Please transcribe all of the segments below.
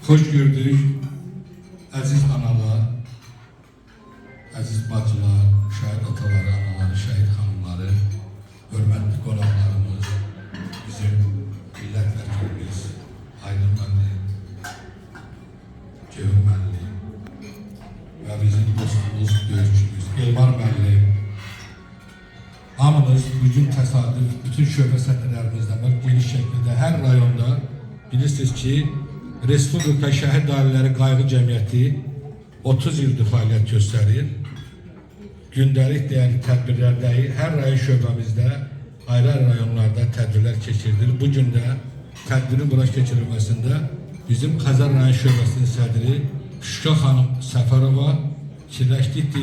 Hoş gördük, aziz analar, aziz bacılar, şəhid ataları, anaları, şəhid xanımları, hörmətli qonaqlarımız, bizim millət vəkilimiz, Aydın müəllim, Ceyhun müəllim və bizim dostumuz, döyüşçümüz, Elmar müəllim. Hamınız bugün təsadüf, bütün şöbə səhnələrimizdən var, geniş şəkildə hər rayonda bilirsiniz ki, Respublika Şəhid Ailələri Qayğı Cəmiyyəti 30 ildir fəaliyyət göstərir. Gündəlik dəyərli tədbirlərdə hər rayon şöbəmizdə, ayrı-ayrı rayonlarda tədbirlər keçirilir. Bugün də tədbirin bura keçirilməsində bizim Xəzər rayon şöbəsinin sədri Şuşa xanım Səfərova fikirləşdik.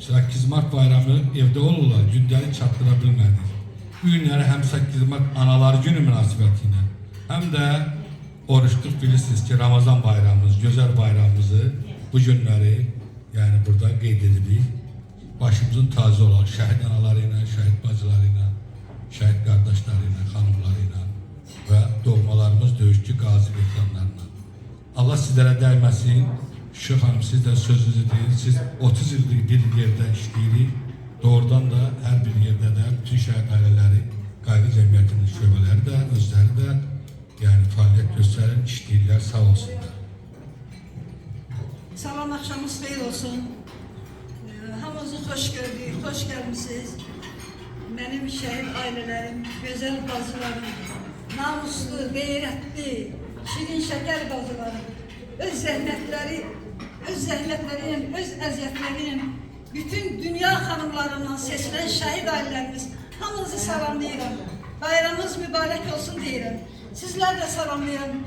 8 Mart bayramı evdə olurlar, gündəlik çatdıra bilmədik. Bu günləri həm 8 Mart Analar Günü münasibəti ilə, həm də oruçluq bilirsiniz ki, Ramazan bayramımız, gözəl bayramımızı bu günləri yəni burada qeyd edirik. Başımızın tazı olan şəhid anaları ilə, şəhid bacıları ilə, şəhid qardaşları ilə, xanımları ilə və doğmalarımız döyüşçü qazi veteranlarla. Allah sizlərə dəyməsin. Şuşa xanım, siz də sözünüzü deyil, siz 30 ildir bir yerdə işləyirik. Doğrudan da hər bir yerdə də bütün şəhid ailələri, qayğı cəmiyyətinin şöbələri də, özləri də yəni fəaliyyət göstərir, işləyirlər, sağ olsunlar. Salam, axşamınız xeyir olsun. Hamınızı xoş gördük, xoş gəlmişsiniz. Mənim şəhid ailələrim, gözəl bacılarım, namuslu, qeyrətli, şirin şəkər bacılarım, öz zəhmətləri ilə, öz əziyyətləri ilə, bütün dünya xanımlarından seçilən şəhid ailələrimiz, hamınızı salamlayıram. Bayramınız mübarək olsun deyirəm. Sizlər də salamlayıram.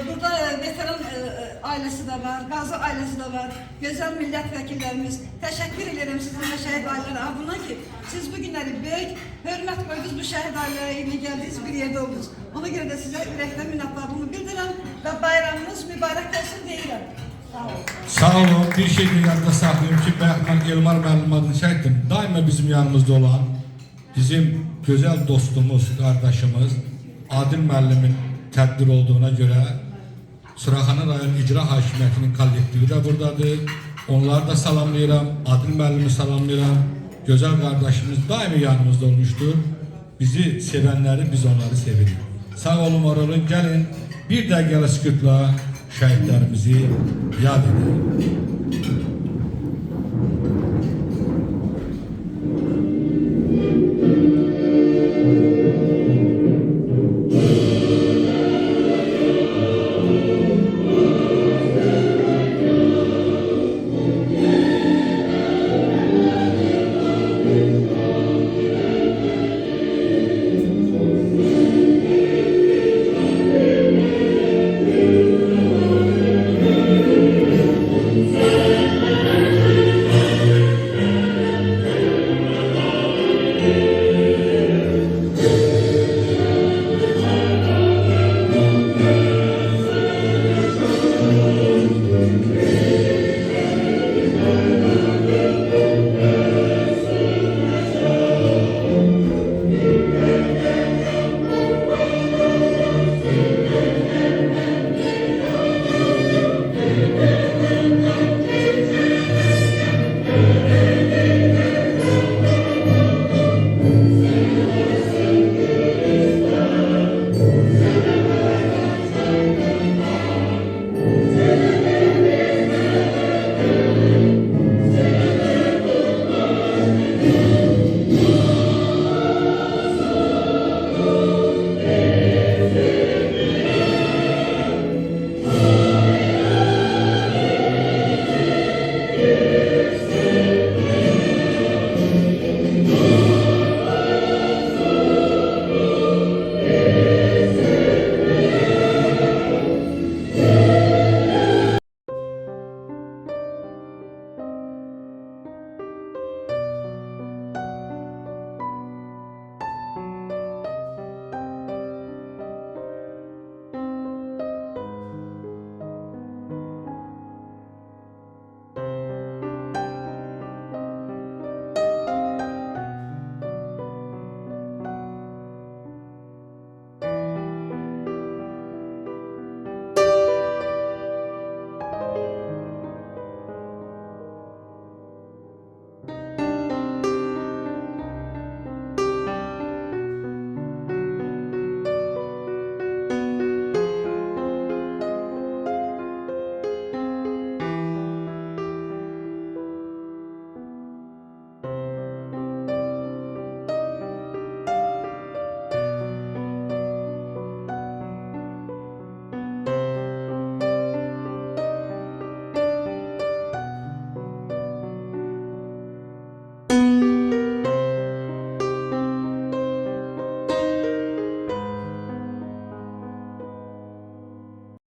Burada veteran ailəsi də var, qazi ailəsi də var, gözəl millət vəkillərimiz. Təşəkkür edirəm sizinlə şəhid ailələri adına ki, siz bu günləri böyük hörmət qoydunuz, bu şəhid ailələri ilə gəldiniz, bir yerdə oldunuz. Ona görə də sizə ürəkdən minnətdarlığımı bildirirəm və bayramınız mübarək olsun deyirəm. Sağ olun, bir şey yadda saxlayayım ki, mən Elmar müəllim adını çəkdim. Daima bizim yanımızda olan, bizim gözəl dostumuz, qardaşımız, Adil müəllimin tədbir olduğuna görə Suraxanı rayon icra hakimiyyətinin kollektivi də buradadır. Onları da salamlayıram, Adil müəllimi salamlayıram. Gözəl qardaşımız daimi yanımızda olmuşdur. Bizi sevənləri, biz onları sevirik. Sağ olun, var olun, gəlin bir dəqiqələ sükutla şəhidlərimizi yad edelim.